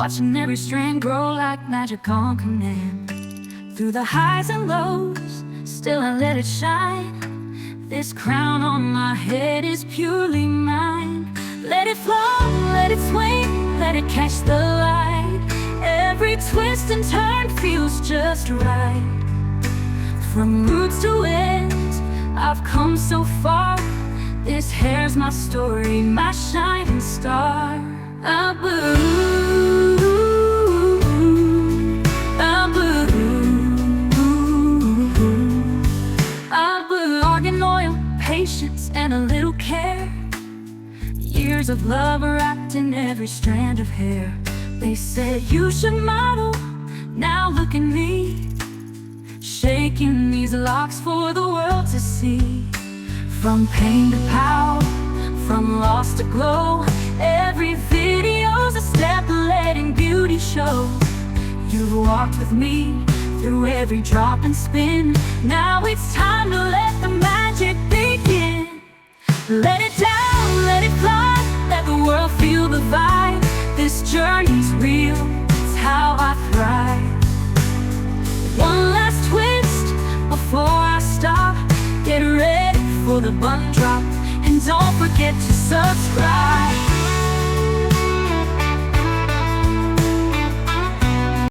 watching every strand grow like magic on command. Through the highs and lows, still I let it shine. This crown on my head is purely mine. Let it flow, let it swing, let it catch the light. Every twist and turn feels just right. From roots to ends, I've come so far. This hair's my story, my shining star. Argan oil, patience, and a little care. Years of love wrapped in every strand of hair. They said you should model, now look at me, shaking these locks for the world to see. From pain to power, from loss to glow, every video's a step letting beauty show. You've walked with me through every drop and spin. Now it's time to let the magic begin. Let it down, let it fly, let the world feel the vibe. This journey's real, it's how I thrive. One last twist before I stop. Get ready for the bun drop, and don't forget to subscribe.